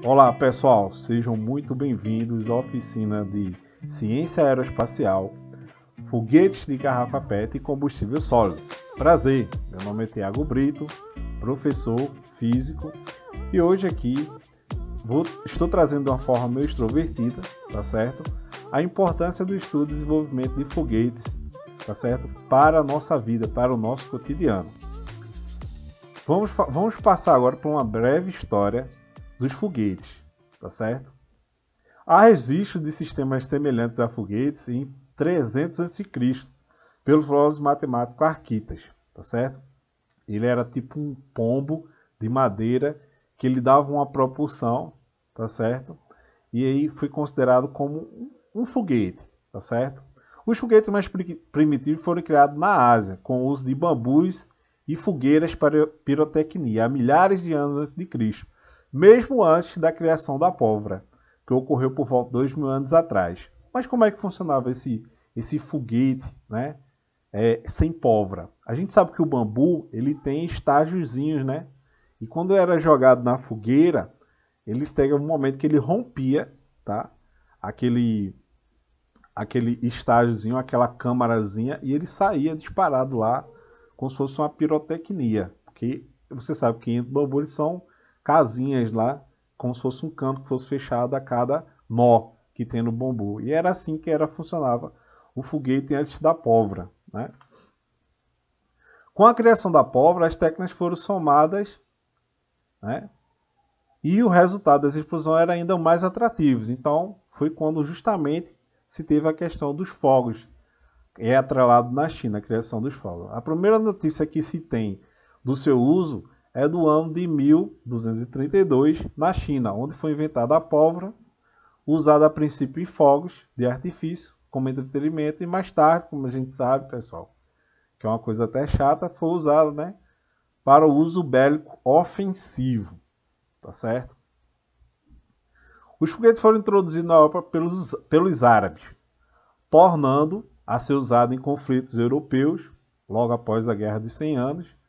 Olá pessoal, sejam muito bem-vindos à oficina de Ciência Aeroespacial, Foguetes de Garrafa PET e Combustível Sólido. Prazer, meu nome é Tiago Brito, professor físico, e hoje aqui estou trazendo de uma forma meio extrovertida, tá certo? A importância do estudo e desenvolvimento de foguetes, tá certo? Para a nossa vida, para o nosso cotidiano. Vamos passar agora por uma breve história dos foguetes, tá certo? Há registros de sistemas semelhantes a foguetes em 300 a.C., pelo filósofo matemático Arquitas, tá certo? Ele era tipo um pombo de madeira que lhe dava uma propulsão, tá certo? E aí foi considerado como um foguete, tá certo? Os foguetes mais primitivos foram criados na Ásia, com o uso de bambus e fogueiras para pirotecnia, há milhares de anos antes de Cristo, mesmo antes da criação da pólvora, que ocorreu por volta de 2.000 anos atrás. Mas como é que funcionava esse foguete, né? Sem pólvora? A gente sabe que o bambu ele tem estágiozinhos, né? E quando era jogado na fogueira, ele teve um momento que ele rompia, tá? Aquele estágiozinho, aquela câmarazinha, e ele saía disparado lá, como se fosse uma pirotecnia. Porque você sabe que entre bambu eles são casinhas lá, como se fosse um canto que fosse fechado a cada nó que tem no bambu. E era assim que funcionava o foguete antes da pólvora, né? Com a criação da pólvora, as técnicas foram somadas, né? E o resultado dessa explosão era ainda mais atrativo. Então, foi quando justamente se teve a questão dos fogos. É atrelado na China, a criação dos fogos. A primeira notícia que se tem do seu uso é do ano de 1232, na China, onde foi inventada a pólvora, usada a princípio em fogos de artifício, como entretenimento, e mais tarde, como a gente sabe, pessoal, que é uma coisa até chata, foi usada, né, para o uso bélico ofensivo, tá certo? Os foguetes foram introduzidos na Europa pelos árabes, tornando a ser usado em conflitos europeus, logo após a Guerra dos 100 Anos,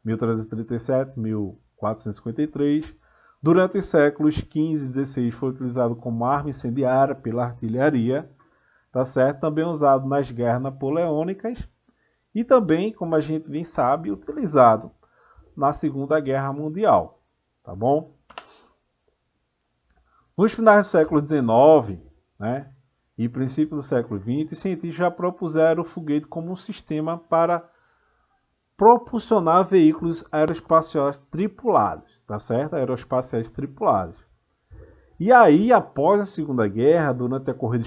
1337, 1453. Durante os séculos XV e XVI foi utilizado como arma incendiária pela artilharia, tá certo? Também usado nas guerras napoleônicas e também, como a gente bem sabe, utilizado na Segunda Guerra Mundial, tá bom? Nos finais do século XIX, né, e princípio do século XX, os cientistas já propuseram o foguete como um sistema para propulsionar veículos aeroespaciais tripulados, tá certo? Aeroespaciais tripulados. E aí, após a Segunda Guerra, durante a corrida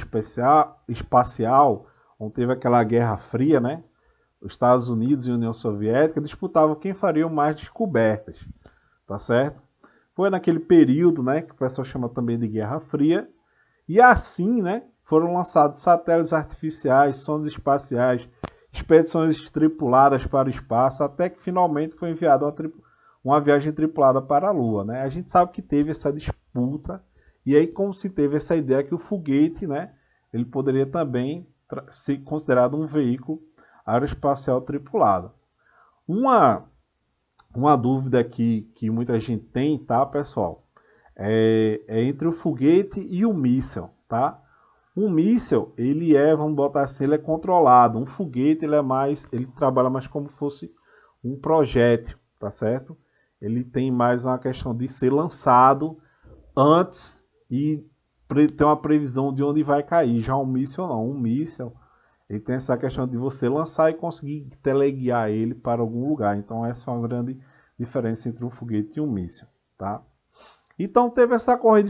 espacial, onde teve aquela Guerra Fria, né? Os Estados Unidos e a União Soviética disputavam quem faria mais descobertas, tá certo? Foi naquele período, né, que o pessoal chama também de Guerra Fria, e assim, né, foram lançados satélites artificiais, sondas espaciais, expedições tripuladas para o espaço, até que finalmente foi enviada uma viagem tripulada para a Lua, né? A gente sabe que teve essa disputa, e aí como se teve essa ideia que o foguete, né, ele poderia também ser considerado um veículo aeroespacial tripulado. Uma dúvida que muita gente tem, tá, pessoal? É entre o foguete e o míssil, tá? Um míssil, vamos botar assim, ele é controlado. Um foguete, ele trabalha mais como se fosse um projétil, tá certo? Ele tem mais uma questão de ser lançado antes e ter uma previsão de onde vai cair. Já um míssil não. Um míssil, ele tem essa questão de você lançar e conseguir teleguiar ele para algum lugar. Então essa é uma grande diferença entre um foguete e um míssil, tá? Então teve essa corrida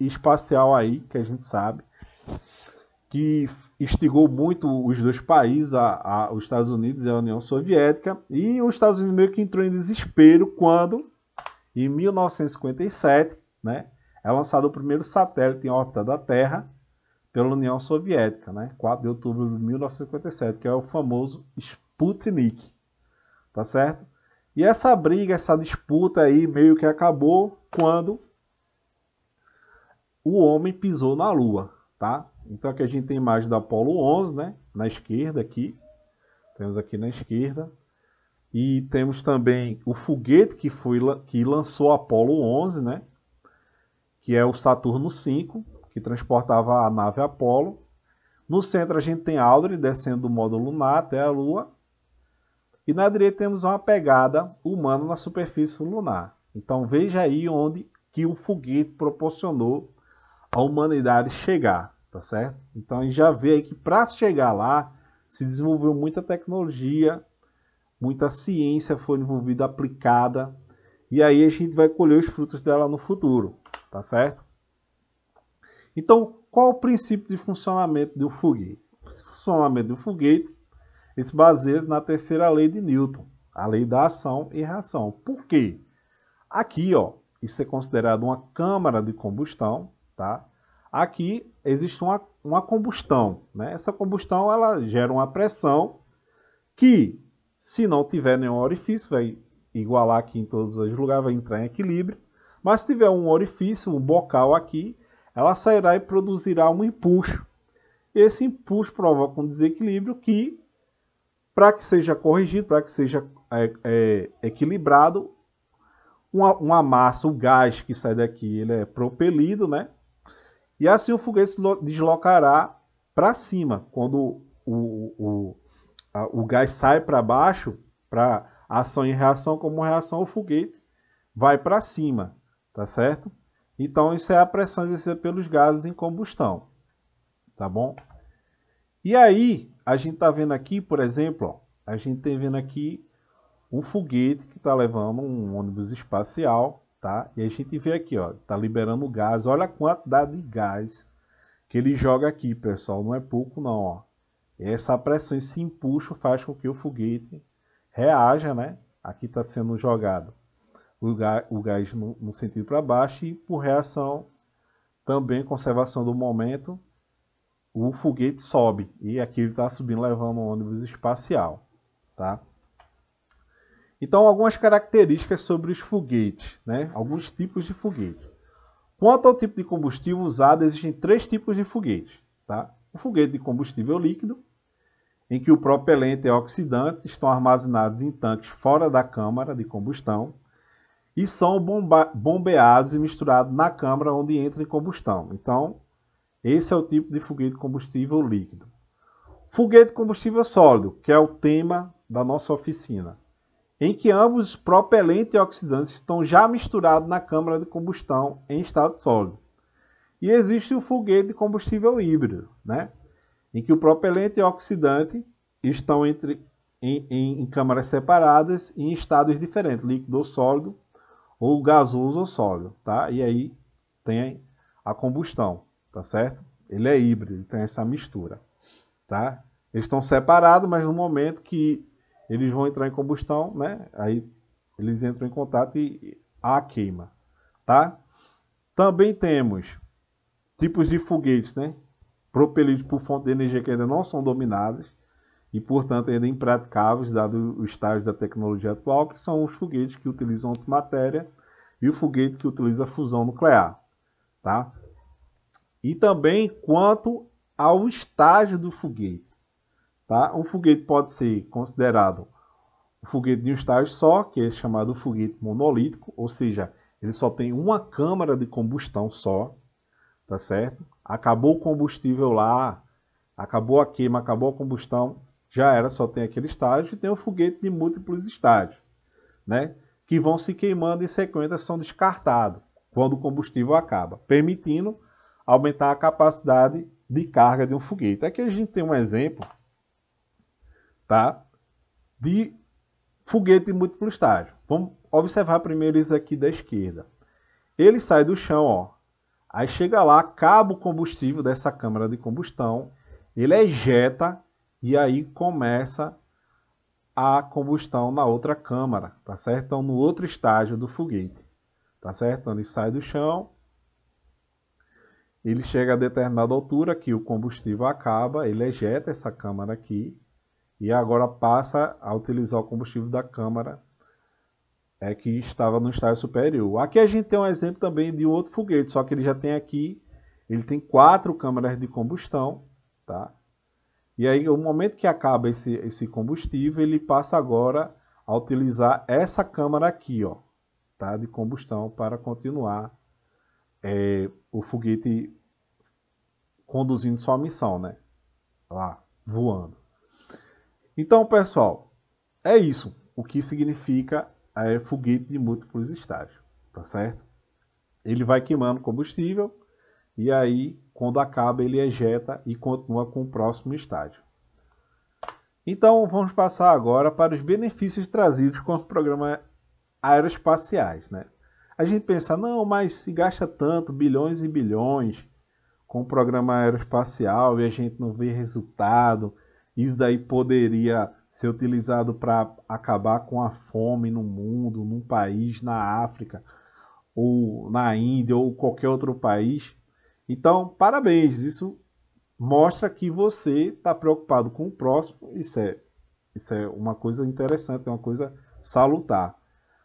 espacial aí, que a gente sabe, que instigou muito os dois países, os Estados Unidos e a União Soviética, e os Estados Unidos meio que entrou em desespero quando, em 1957, né, é lançado o primeiro satélite em órbita da Terra pela União Soviética, né, 4 de outubro de 1957, que é o famoso Sputnik, tá certo? E essa briga, essa disputa aí meio que acabou quando o homem pisou na Lua, tá? Então aqui a gente tem a imagem da Apollo 11, né? Na esquerda aqui. Temos aqui na esquerda. E temos também o foguete que lançou a Apollo 11, né? que é o Saturno V, que transportava a nave Apollo. No centro a gente tem Aldrin descendo do módulo lunar até a Lua. E na direita temos uma pegada humana na superfície lunar. Então veja aí onde que o foguete proporcionou a humanidade chegar, tá certo? Então a gente já vê aí que para chegar lá se desenvolveu muita tecnologia, muita ciência foi envolvida, aplicada, e aí a gente vai colher os frutos dela no futuro, tá certo? Então, qual o princípio de funcionamento de um foguete? O funcionamento de um foguete se baseia na terceira lei de Newton, a lei da ação e reação. Por quê? Aqui, ó, isso é considerado uma câmara de combustão, tá? Aqui existe uma combustão, né? Essa combustão ela gera uma pressão que, se não tiver nenhum orifício, vai igualar aqui em todos os lugares, vai entrar em equilíbrio. Mas se tiver um orifício, um bocal aqui, ela sairá e produzirá um empuxo. Esse empuxo provoca um desequilíbrio que, para que seja corrigido, para que seja equilibrado, uma massa, o gás que sai daqui, ele é propelido, né? E assim o foguete se deslocará para cima. Quando o gás sai para baixo, para ação e reação, como reação, o foguete vai para cima, tá certo? Então isso é a pressão exercida pelos gases em combustão, tá bom? E aí, a gente tá vendo aqui, por exemplo, ó, a gente tá vendo aqui um foguete que está levando um ônibus espacial, tá? E a gente vê aqui, ó, tá liberando gás. Olha a quantidade de gás que ele joga aqui, pessoal. Não é pouco, não, ó. Essa pressão, esse empuxo faz com que o foguete reaja, né? Aqui está sendo jogado o gás no sentido para baixo e, por reação, também conservação do momento, o foguete sobe. E aqui ele está subindo, levando um ônibus espacial, tá? Então, algumas características sobre os foguetes, né? Alguns tipos de foguete. Quanto ao tipo de combustível usado, existem 3 tipos de foguetes, tá? O foguete de combustível líquido, em que o propelente e o oxidante estão armazenados em tanques fora da câmara de combustão e são bombeados e misturados na câmara onde entra em combustão. Então, esse é o tipo de foguete de combustível líquido. Foguete de combustível sólido, que é o tema da nossa oficina, em que ambos os propelentes e oxidantes estão já misturados na câmara de combustão em estado sólido. E existe o foguete de combustível híbrido, né? Em que o propelente e o oxidante estão em câmaras separadas e em estados diferentes, líquido ou sólido, ou gasoso ou sólido, tá? E aí tem a combustão, tá certo? Ele é híbrido, ele tem essa mistura, tá? Eles estão separados, mas no momento que eles vão entrar em combustão, né? Aí eles entram em contato e há queima, tá? Também temos tipos de foguetes, né? Propelidos por fontes de energia que ainda não são dominadas e, portanto, ainda impraticáveis, dado o estágio da tecnologia atual, que são os foguetes que utilizam antimatéria e o foguete que utiliza fusão nuclear, tá? E também quanto ao estágio do foguete, tá? Um foguete pode ser considerado um foguete de um estágio só, que é chamado foguete monolítico, ou seja, ele só tem uma câmara de combustão só, tá certo? Acabou o combustível lá, acabou a queima, acabou a combustão, já era, só tem aquele estágio. E tem o foguete de múltiplos estágios, né? Que vão se queimando em sequência, são descartados quando o combustível acaba, permitindo aumentar a capacidade de carga de um foguete. Aqui a gente tem um exemplo, tá? De foguete de múltiplo estágio. Vamos observar primeiro isso aqui da esquerda. Ele sai do chão, ó. Aí chega lá, acaba o combustível dessa câmara de combustão, ele ejeta e aí começa a combustão na outra câmara, tá certo? Então, no outro estágio do foguete, tá certo? Então, ele sai do chão, ele chega a determinada altura que o combustível acaba, ele ejeta essa câmara aqui e agora passa a utilizar o combustível da câmara que estava no estágio superior. Aqui a gente tem um exemplo também de um outro foguete, só que ele já tem aqui, ele tem 4 câmaras de combustão, tá? E aí, no momento que acaba esse combustível, ele passa agora a utilizar essa câmara aqui, ó, tá? De combustão para continuar o foguete conduzindo sua missão, né? Lá, voando. Então, pessoal, é isso. O que significa foguete de múltiplos estágios, tá certo? Ele vai queimando combustível e aí, quando acaba, ele ejeta e continua com o próximo estágio. Então, vamos passar agora para os benefícios trazidos com os programas aeroespaciais, né? A gente pensa, não, mas se gasta tanto, bilhões e bilhões com o programa aeroespacial e a gente não vê resultado, isso daí poderia ser utilizado para acabar com a fome no mundo, num país, na África, ou na Índia, ou qualquer outro país. Então, parabéns, isso mostra que você está preocupado com o próximo, isso é uma coisa interessante, é uma coisa salutar.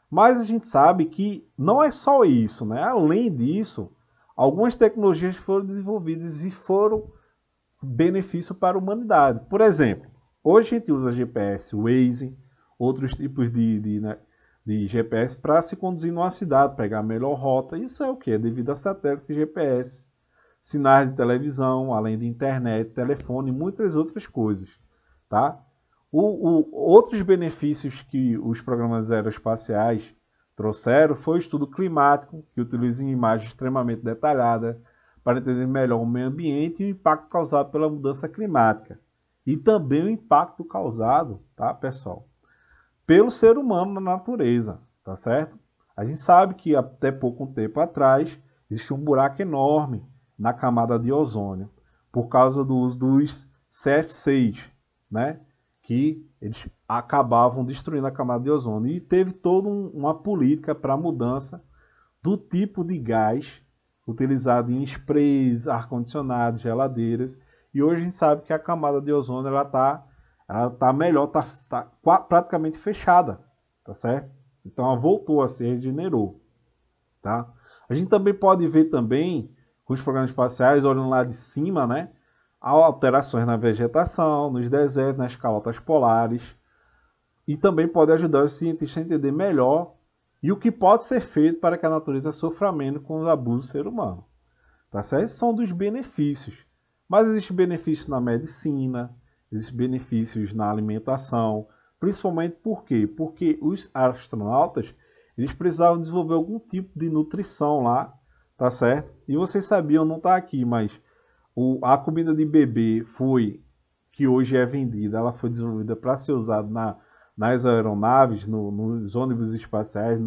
Mas a gente sabe que não é só isso, né? Além disso, algumas tecnologias foram desenvolvidas e foram benefício para a humanidade. Por exemplo, hoje a gente usa GPS, Waze, outros tipos de GPS para se conduzir numa cidade, pegar a melhor rota. Isso é o que? É devido a satélites e GPS, sinais de televisão, além de internet, telefone e muitas outras coisas. Tá? Outros benefícios que os programas aeroespaciais trouxeram foi o estudo climático, que utiliza imagens extremamente detalhadas para entender melhor o meio ambiente e o impacto causado pela mudança climática. E também o impacto causado, tá, pessoal, pelo ser humano na natureza, tá certo? A gente sabe que até pouco tempo atrás existia um buraco enorme na camada de ozônio por causa do uso dos CFCs, né? Que eles acabavam destruindo a camada de ozônio. E teve toda uma política para a mudança do tipo de gás utilizado em sprays, ar-condicionado, geladeiras. E hoje a gente sabe que a camada de ozônio ela tá melhor, tá praticamente fechada, tá certo? Então ela voltou a se regenerou, tá? A gente também pode ver também, com os programas espaciais, olhando lá de cima, né? Alterações na vegetação, nos desertos, nas calotas polares. E também pode ajudar os cientistas a entender melhor e o que pode ser feito para que a natureza sofra menos com os abusos do ser humano. Tá certo? Esses são dos benefícios. Mas existem benefícios na medicina, existem benefícios na alimentação, principalmente por quê? Porque os astronautas eles precisavam desenvolver algum tipo de nutrição lá, tá certo? E vocês sabiam, não está aqui, mas a comida de bebê que hoje é vendida, ela foi desenvolvida para ser usada nas aeronaves, nos ônibus espaciais,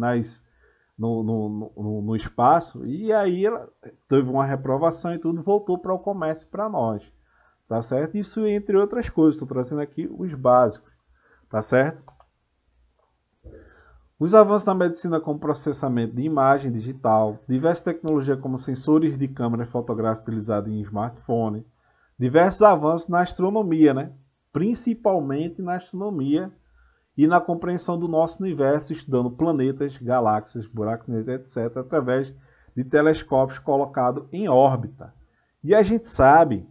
no espaço, e aí ela teve uma reprovação e tudo, voltou para o comércio para nós, tá certo? Isso entre outras coisas, estou trazendo aqui os básicos, tá certo? Os avanços na medicina como processamento de imagem digital, diversas tecnologias como sensores de câmera fotográfica utilizados em smartphone, diversos avanços na astronomia, né? Principalmente na astronomia e na compreensão do nosso universo, estudando planetas, galáxias, buracos negros, etc., através de telescópios colocados em órbita. E a gente sabe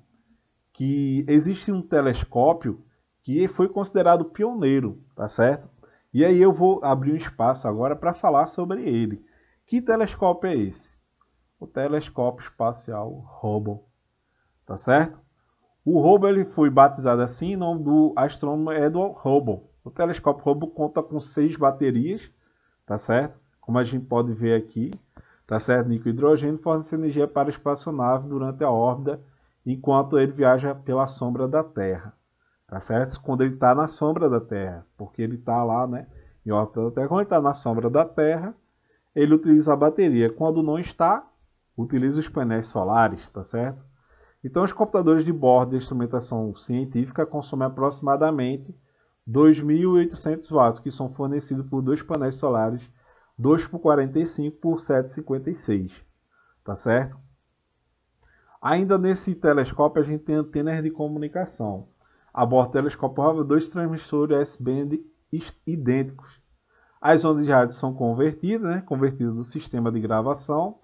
que existe um telescópio que foi considerado pioneiro, tá certo? E aí eu vou abrir um espaço agora para falar sobre ele. Que telescópio é esse? O telescópio espacial Hubble, tá certo? O Hubble ele foi batizado assim em nome do astrônomo Edward Hubble. O telescópio Hubble conta com 6 baterias, tá certo? Como a gente pode ver aqui, tá certo? Níquel e hidrogênio fornece energia para a espaçonave durante a órbita, enquanto ele viaja pela sombra da Terra, tá certo? Quando ele está na sombra da Terra, porque ele está lá, né, em órbita da Terra. Quando ele está na sombra da Terra, ele utiliza a bateria. Quando não está, utiliza os painéis solares, tá certo? Então, os computadores de bordo de instrumentação científica consomem aproximadamente 2.800 watts, que são fornecidos por dois painéis solares, 2 por 45 por 756, tá certo? Ainda nesse telescópio a gente tem antenas de comunicação. A bordo do telescópio há 2 transmissores S-band idênticos. As ondas de rádio são convertidas, né? Convertidas do sistema de gravação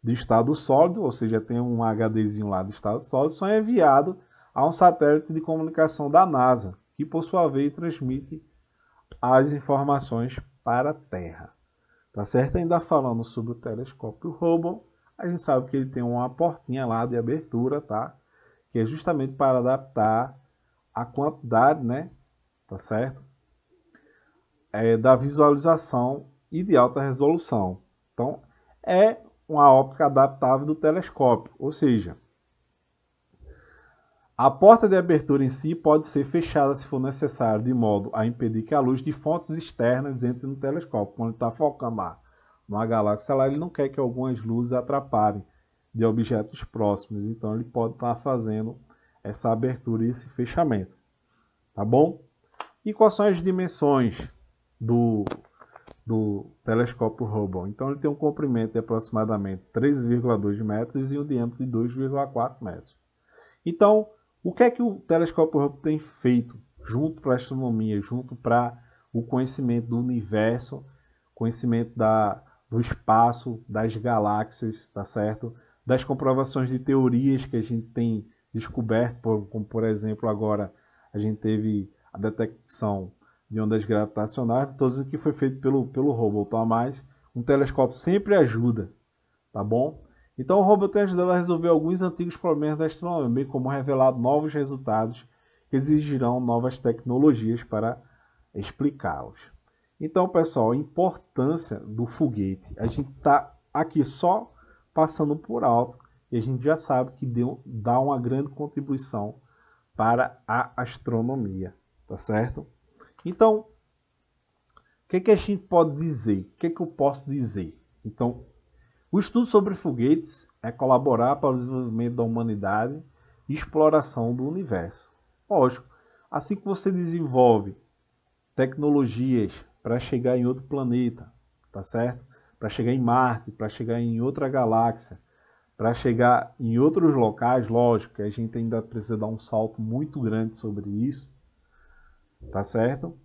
de estado sólido, ou seja, tem um HDzinho lá de estado sólido, são enviados a um satélite de comunicação da NASA, que por sua vez transmite as informações para a Terra. Tá certo? Ainda falando sobre o telescópio Hubble, a gente sabe que ele tem uma portinha lá de abertura, tá? Que é justamente para adaptar a quantidade, né? Tá certo? Da visualização e de alta resolução. Então, é uma óptica adaptável do telescópio, ou seja, a porta de abertura em si pode ser fechada se for necessário, de modo a impedir que a luz de fontes externas entre no telescópio. Quando ele está focando lá numa galáxia lá, ele não quer que algumas luzes atrapalhem de objetos próximos, então ele pode estar fazendo essa abertura e esse fechamento, tá bom? E quais são as dimensões do telescópio Hubble? Então ele tem um comprimento de aproximadamente 3,2 metros e um diâmetro de 2,4 metros. Então, o que é que o telescópio Hubble tem feito junto para a astronomia, junto para o conhecimento do universo, conhecimento do espaço, das galáxias, tá certo? Das comprovações de teorias que a gente tem descoberto, como por exemplo agora a gente teve a detecção de ondas gravitacionais, todos o que foi feito pelo Hubble, tá? Mas um telescópio sempre ajuda, tá bom? Então o Hubble tem ajudado a resolver alguns antigos problemas da astronomia, bem como revelado novos resultados que exigirão novas tecnologias para explicá-los. Então, pessoal, a importância do foguete, a gente está aqui só passando por alto e a gente já sabe que dá uma grande contribuição para a astronomia, tá certo? Então, o que a gente pode dizer? O que eu posso dizer? Então, o estudo sobre foguetes é colaborar para o desenvolvimento da humanidade e exploração do universo. Lógico, assim que você desenvolve tecnologias para chegar em outro planeta, tá certo? Para chegar em Marte, para chegar em outra galáxia, para chegar em outros locais, lógico que a gente ainda precisa dar um salto muito grande sobre isso, tá certo?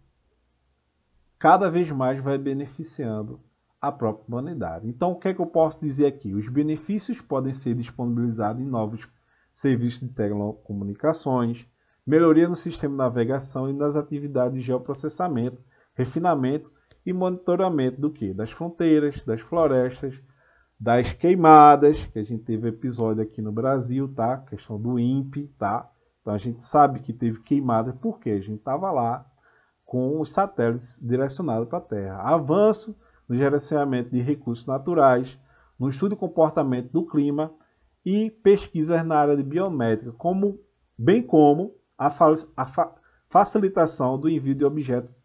Cada vez mais vai beneficiando a própria humanidade. Então, o que é que eu posso dizer aqui? Os benefícios podem ser disponibilizados em novos serviços de telecomunicações, melhoria no sistema de navegação e nas atividades de geoprocessamento, refinamento e monitoramento do quê? Das fronteiras, das florestas, das queimadas, que a gente teve episódio aqui no Brasil, tá? A questão do INPE, tá? Então a gente sabe que teve queimada porque a gente estava lá com os satélites direcionados para a Terra. Avanço no gerenciamento de recursos naturais, no estudo e comportamento do clima e pesquisas na área de biométrica, bem como a facilitação do envio de objetos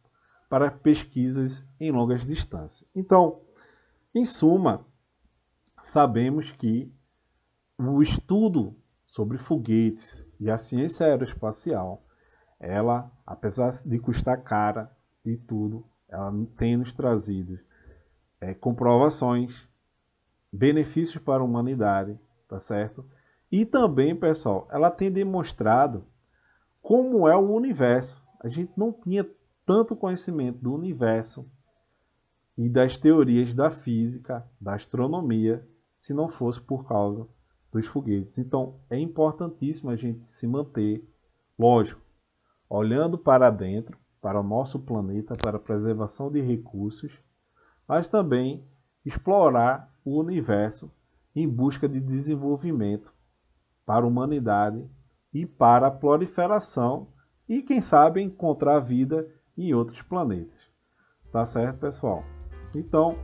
para pesquisas em longas distâncias. Então, em suma, sabemos que o estudo sobre foguetes e a ciência aeroespacial, ela, apesar de custar cara e tudo, ela tem nos trazido comprovações, benefícios para a humanidade, tá certo? E também, pessoal, ela tem demonstrado como é o universo. A gente não tinha tanto conhecimento do universo e das teorias da física, da astronomia, se não fosse por causa dos foguetes. Então, é importantíssimo a gente se manter, lógico, olhando para dentro, para o nosso planeta, para a preservação de recursos, mas também explorar o universo em busca de desenvolvimento para a humanidade e para a proliferação e, quem sabe, encontrar vida em outros planetas. Tá certo, pessoal? Então,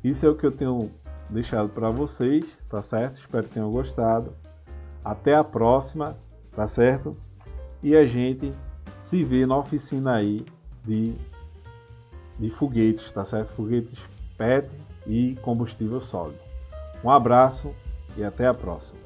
isso é o que eu tenho deixado para vocês, tá certo? Espero que tenham gostado. Até a próxima, tá certo? E a gente se vê na oficina aí de foguetes, tá certo? Foguetes PET e combustível sólido. Um abraço e até a próxima.